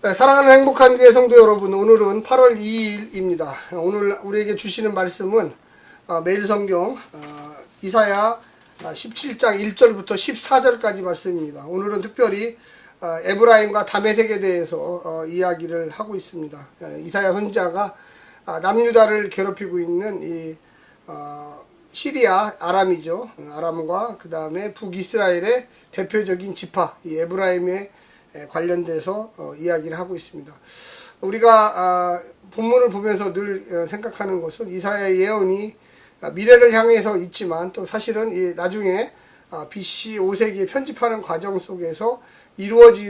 네, 사랑하는 행복한 교회 성도 여러분, 오늘은 8월 2일입니다. 오늘 우리에게 주시는 말씀은 매일 성경 이사야 17장 1절부터 14절까지 말씀입니다. 오늘은 특별히 에브라임과 다메섹에 대해서 이야기를 하고 있습니다. 이사야 선지자가 남유다를 괴롭히고 있는 이 시리아 아람이죠. 아람과 그 다음에 북이스라엘의 대표적인 지파 이 에브라임에 관련돼서 이야기를 하고 있습니다. 우리가 본문을 보면서 늘 생각하는 것은 이사야의 예언이 미래를 향해서 있지만 또 사실은 나중에 BC 5세기에 편집하는 과정 속에서 이루어졌던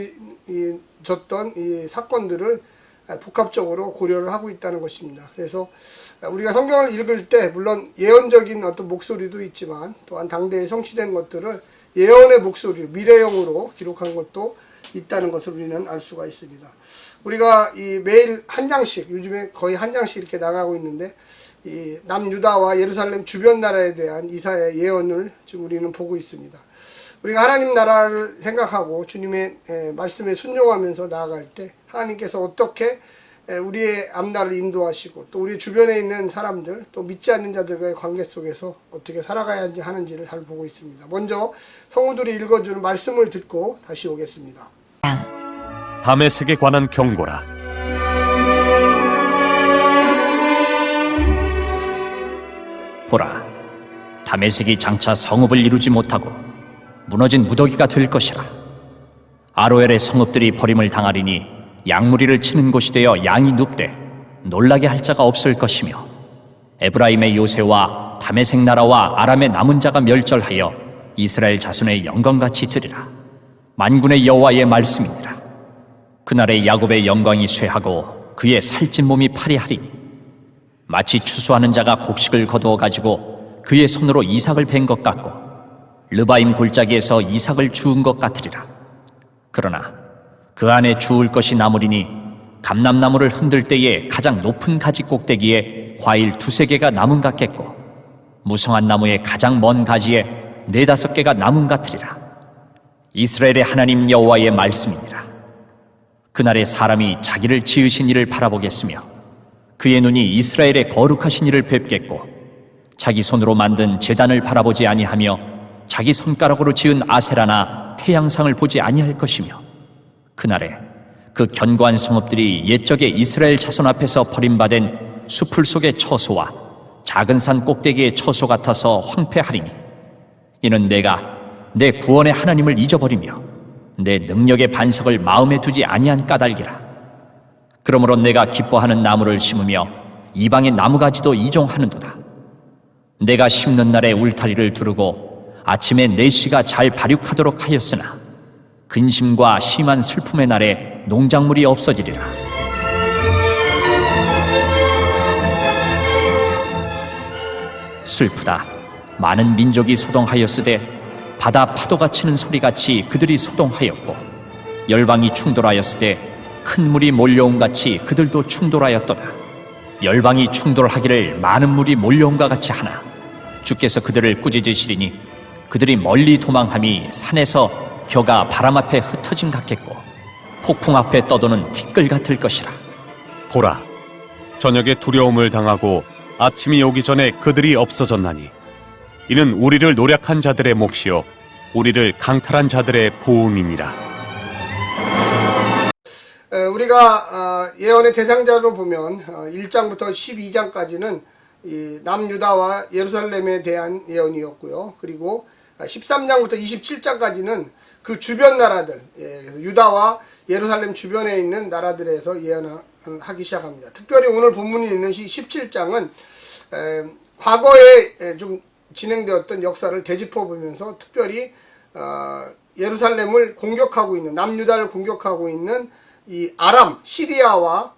이 사건들을 복합적으로 고려를 하고 있다는 것입니다. 그래서 우리가 성경을 읽을 때 물론 예언적인 어떤 목소리도 있지만 또한 당대에 성취된 것들을 예언의 목소리로 미래형으로 기록한 것도 있다는 것을 우리는 알 수가 있습니다. 우리가 매일 한 장씩, 요즘에 거의 한 장씩 이렇게 나가고 있는데 이 남유다와 예루살렘 주변 나라에 대한 이사야의 예언을 지금 우리는 보고 있습니다. 우리가 하나님 나라를 생각하고 주님의 말씀에 순종하면서 나아갈 때 하나님께서 어떻게 우리의 앞날을 인도하시고 또 우리 주변에 있는 사람들 또 믿지 않는 자들과의 관계 속에서 어떻게 살아가야 하는지를 잘 보고 있습니다. 먼저 성우들이 읽어주는 말씀을 듣고 다시 오겠습니다. 다메섹에 관한 경고라. 보라, 다메섹이 장차 성읍을 이루지 못하고 무너진 무더기가 될 것이라. 아로엘의 성읍들이 버림을 당하리니 양무리를 치는 곳이 되어 양이 눕되 놀라게 할 자가 없을 것이며, 에브라임의 요새와 다메섹 나라와 아람의 남은 자가 멸절하여 이스라엘 자손의 영광같이 되리라. 만군의 여호와의 말씀이니라. 그날에 야곱의 영광이 쇠하고 그의 살찐 몸이 파리하리니 마치 추수하는 자가 곡식을 거두어 가지고 그의 손으로 이삭을 벤 것 같고 르바임 골짜기에서 이삭을 주운 것 같으리라. 그러나 그 안에 주울 것이 남으리니 감람나무를 흔들 때에 가장 높은 가지 꼭대기에 과일 2-3개가 남은 같겠고 무성한 나무의 가장 먼 가지에 4-5개가 남은 같으리라. 이스라엘의 하나님 여호와의 말씀이니라. 그날에 사람이 자기를 지으신 이를 바라보겠으며 그의 눈이 이스라엘의 거룩하신 이를 뵙겠고 자기 손으로 만든 제단을 바라보지 아니하며 자기 손가락으로 지은 아세라나 태양상을 보지 아니할 것이며, 그날에 그 견고한 성읍들이 옛적의 이스라엘 자손 앞에서 버림받은 수풀 속의 처소와 작은 산 꼭대기의 처소 같아서 황폐하리니 이는 내가 내 구원의 하나님을 잊어버리며 내 능력의 반석을 마음에 두지 아니한 까닭이라. 그러므로 내가 기뻐하는 나무를 심으며 이방의 나무가지도 이종하는도다. 내가 심는 날에 울타리를 두르고 아침에 내 씨가 잘 발육하도록 하였으나 근심과 심한 슬픔의 날에 농작물이 없어지리라. 슬프다. 많은 민족이 소동하였으되 바다 파도가 치는 소리같이 그들이 소동하였고 열방이 충돌하였으되 큰 물이 몰려온 같이 그들도 충돌하였도다. 열방이 충돌하기를 많은 물이 몰려온과 같이 하나 주께서 그들을 꾸짖으시리니 그들이 멀리 도망함이 산에서 겨가 바람 앞에 흩어짐 같겠고 폭풍 앞에 떠도는 티끌 같을 것이라. 보라, 저녁에 두려움을 당하고 아침이 오기 전에 그들이 없어졌나니 이는 우리를 노략한 자들의 몫이요 우리를 강탈한 자들의 보응이니라. 우리가 예언의 대상자로 보면 1장부터 12장까지는 이 남유다와 예루살렘에 대한 예언이었고요. 그리고 13장부터 27장까지는 그 주변 나라들, 유다와 예루살렘 주변에 있는 나라들에서 예언을 하기 시작합니다. 특별히 오늘 본문이 있는 17장은 과거에 좀 진행되었던 역사를 되짚어보면서 특별히 예루살렘을 공격하고 있는, 남유다를 공격하고 있는 이 아람, 시리아와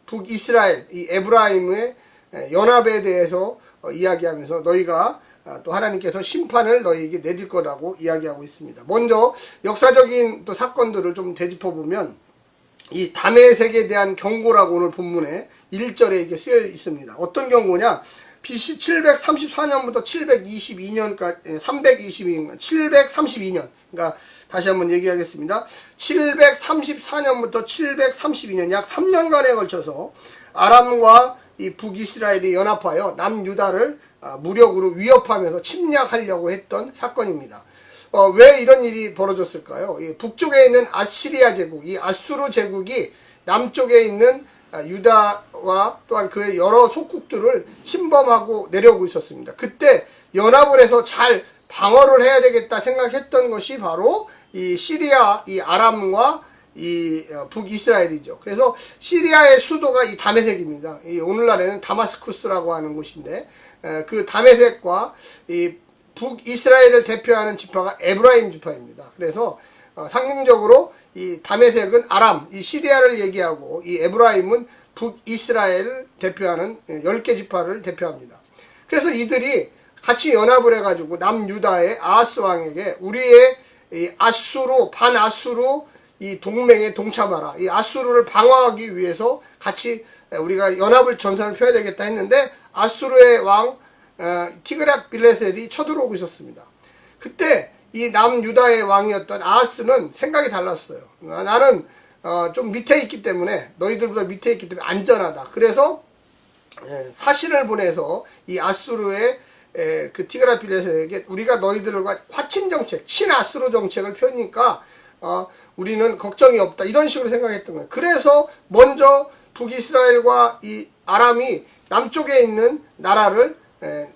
북이스라엘, 이 에브라임의 연합에 대해서 이야기하면서 너희가 또 하나님께서 심판을 너희에게 내릴 거라고 이야기하고 있습니다. 먼저 역사적인 또 사건들을 좀 되짚어보면 이 다메섹에 대한 경고라고 오늘 본문에 1절에 이게 쓰여 있습니다. 어떤 경고냐? BC 734년부터 722년까지 732년, 그러니까 다시 한번 얘기하겠습니다. 734년부터 732년 약 3년간에 걸쳐서 아람과 이 북이스라엘이 연합하여 남유다를 무력으로 위협하면서 침략하려고 했던 사건입니다. 왜 이런 일이 벌어졌을까요? 북쪽에 있는 아시리아 제국, 이 아수르 제국이 남쪽에 있는 유다와 또한 그의 여러 속국들을 침범하고 내려오고 있었습니다. 그때 연합을 해서 잘 방어를 해야 되겠다 생각했던 것이 바로 이 시리아, 이 아람과 이 북이스라엘이죠. 그래서 시리아의 수도가 이 다메섹입니다. 이 오늘날에는 다마스쿠스라고 하는 곳인데, 그 다메섹과 이 북이스라엘을 대표하는 지파가 에브라임 지파입니다. 그래서 상징적으로 이 다메섹은 아람, 이 시리아를 얘기하고 이 에브라임은 북이스라엘을 대표하는 10개 지파를 대표합니다. 그래서 이들이 같이 연합을 해가지고 남유다의 아하스 왕에게 우리의 이 아수르, 반아수르 이 동맹에 동참하라. 이 아수르를 방어하기 위해서 같이 우리가 연합을 전선을 펴야 되겠다 했는데 아수르의 왕 티그랏 빌레셀이 쳐들어오고 있었습니다. 그때 이 남유다의 왕이었던 아하스는 생각이 달랐어요. 나는 좀 밑에 있기 때문에 너희들보다 밑에 있기 때문에 안전하다. 그래서 사신을 보내서 이 아수르의 그 티그랏 빌레셀에게 우리가 너희들과 화친 정책, 친아수르 정책을 펴니까 우리는 걱정이 없다. 이런 식으로 생각했던 거예요. 그래서 먼저 북이스라엘과 이 아람이 남쪽에 있는 나라를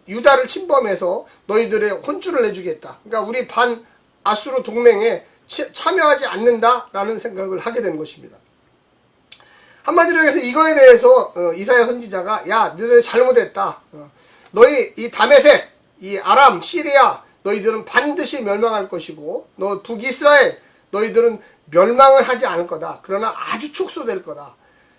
유다를 침범해서 너희들의 혼쭐을 내주겠다. 그러니까 우리 반 아수르 동맹에 참여하지 않는다라는 생각을 하게 된 것입니다. 한마디로 해서 이거에 대해서 이사야 선지자가 야, 너희들 잘못했다. 너희 이 다메섹, 이 아람, 시리아 너희들은 반드시 멸망할 것이고 너 북이스라엘 너희들은 멸망을 하지 않을 거다. 그러나 아주 축소될 거다.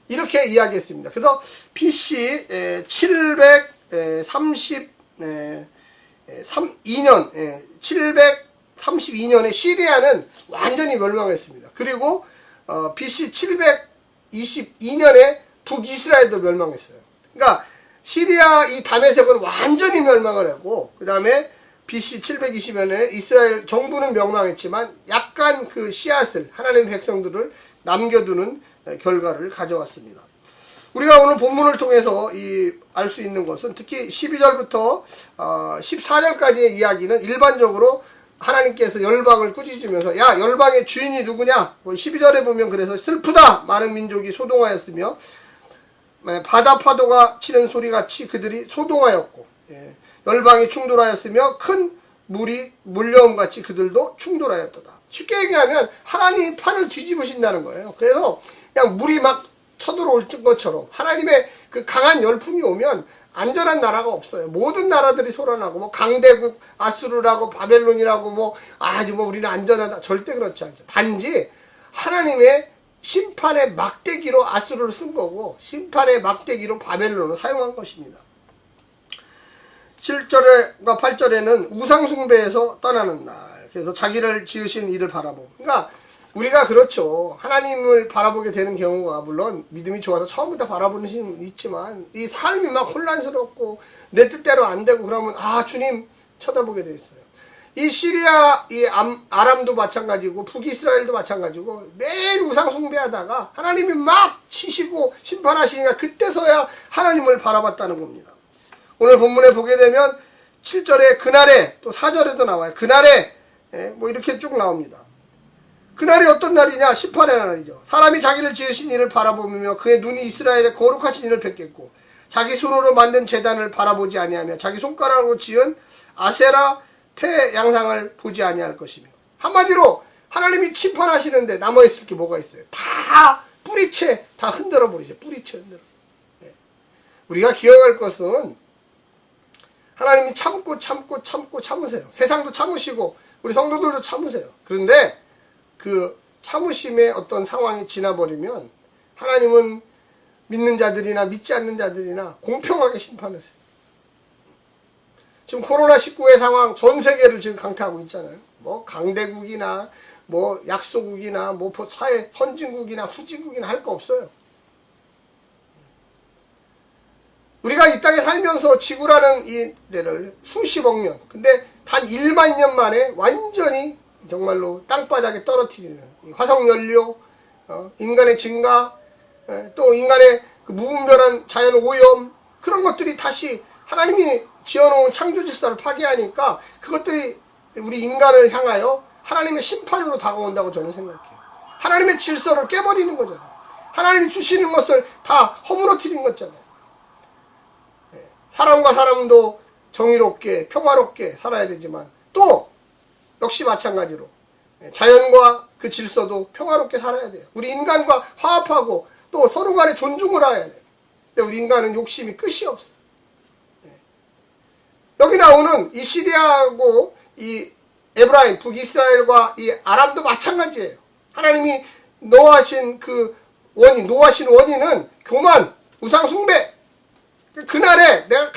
이렇게 이야기했습니다. 그래서 BC 732년에 시리아는 완전히 멸망했습니다. 그리고 BC 722년에 북이스라엘도 멸망했어요. 그러니까 시리아 이 다메섹은 완전히 멸망을 하고 그 다음에 BC 720년에 이스라엘 정부는 멸망했지만 약간 그 씨앗을 하나님의 백성들을 남겨두는 결과를 가져왔습니다. 우리가 오늘 본문을 통해서 알 수 있는 것은 특히 12절부터 14절까지의 이야기는 일반적으로 하나님께서 열방을 꾸짖으면서 야, 열방의 주인이 누구냐? 12절에 보면 그래서 슬프다 많은 민족이 소동하였으며 바다 파도가 치는 소리같이 그들이 소동하였고 열방이 충돌하였으며 큰 물이 몰려옴같이 그들도 충돌하였도다. 쉽게 얘기하면 하나님이 판을 뒤집으신다는 거예요. 그래서 그냥 물이 막 쳐들어올 것처럼 하나님의 그 강한 열풍이 오면 안전한 나라가 없어요. 모든 나라들이 솟아나고 뭐 강대국 아수르라고 바벨론이라고 뭐 아주 뭐 우리는 안전하다. 절대 그렇지 않죠. 단지 하나님의 심판의 막대기로 아수르를 쓴 거고 심판의 막대기로 바벨론을 사용한 것입니다. 7절과 8절에는 우상숭배에서 떠나는 날. 그래서 자기를 지으신 이를 바라보고. 그러니까 우리가 그렇죠. 하나님을 바라보게 되는 경우가 물론 믿음이 좋아서 처음부터 바라보는 힘은 있지만 이 삶이 막 혼란스럽고 내 뜻대로 안 되고 그러면 아 주님 쳐다보게 돼 있어요. 이 시리아 이 아람도 마찬가지고 북이스라엘도 마찬가지고 매일 우상숭배하다가 하나님이 막 치시고 심판하시니까 그때서야 하나님을 바라봤다는 겁니다. 오늘 본문에 보게 되면 7절에 그날에 또 4절에도 나와요. 그날에 뭐 이렇게 쭉 나옵니다. 그날이 어떤 날이냐? 심판의 날이죠. 사람이 자기를 지으신 이를 바라보며 그의 눈이 이스라엘의 거룩하신 이를 뵙겠고 자기 손으로 만든 제단을 바라보지 아니하며 자기 손가락으로 지은 아세라 태 양상을 보지 아니할 것이며. 한마디로 하나님이 심판하시는데 남아있을 게 뭐가 있어요? 다 뿌리채 다 흔들어 버리죠. 뿌리채 흔들어. 우리가 기억할 것은 하나님이 참으세요. 세상도 참으시고 우리 성도들도 참으세요. 그런데 그 참으심의 어떤 상황이 지나버리면 하나님은 믿는 자들이나 믿지 않는 자들이나 공평하게 심판하세요. 지금 코로나19의 상황 전 세계를 지금 강타하고 있잖아요. 뭐 강대국이나 뭐 약소국이나 뭐 사회 선진국이나 후진국이나 할 거 없어요. 우리가 이 땅에 살면서 지구라는 이 데를 수십억 년, 근데 단 1만 년 만에 완전히 정말로 땅바닥에 떨어뜨리는 화석연료, 인간의 증가, 또 인간의 그 무분별한 자연 오염, 그런 것들이 다시 하나님이 지어놓은 창조 질서를 파괴하니까 그것들이 우리 인간을 향하여 하나님의 심판으로 다가온다고 저는 생각해요. 하나님의 질서를 깨버리는 거잖아요. 하나님이 주시는 것을 다 허물어뜨린 거잖아요. 사람과 사람도 정의롭게 평화롭게 살아야 되지만 또 역시 마찬가지로 자연과 그 질서도 평화롭게 살아야 돼요. 우리 인간과 화합하고 또 서로 간에 존중을 해야 돼요. 근데 우리 인간은 욕심이 끝이 없어요. 여기 나오는 이 시리아하고 이 에브라임, 북이스라엘과 이 아람도 마찬가지예요. 하나님이 노하신 원인은 교만, 우상숭배. 그날에 내가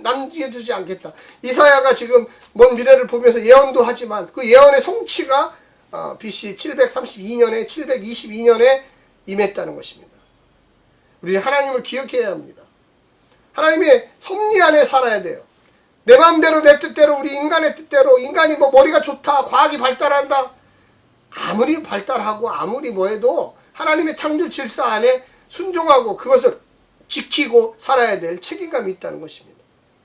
남겨두지 않겠다. 이사야가 지금 먼 미래를 보면서 예언도 하지만 그 예언의 성취가 BC 732년에 722년에 임했다는 것입니다. 우리는 하나님을 기억해야 합니다. 하나님의 섭리 안에 살아야 돼요. 내 마음대로 내 뜻대로 우리 인간의 뜻대로 인간이 뭐 머리가 좋다, 과학이 발달한다, 아무리 발달하고 아무리 뭐해도 하나님의 창조 질서 안에 순종하고 그것을 지키고 살아야 될 책임감이 있다는 것입니다.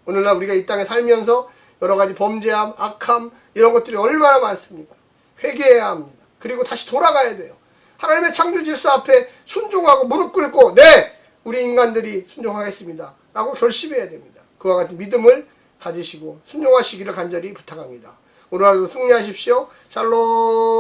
오늘날 우리가 이 땅에 살면서 여러 가지 범죄함, 악함 이런 것들이 얼마나 많습니까? 회개해야 합니다. 그리고 다시 돌아가야 돼요. 하나님의 창조 질서 앞에 순종하고 무릎 꿇고 네! 우리 인간들이 순종하겠습니다 라고 결심해야 됩니다. 그와 같은 믿음을 가지시고 순종하시기를 간절히 부탁합니다. 오늘 하루도 승리하십시오. 샬롬.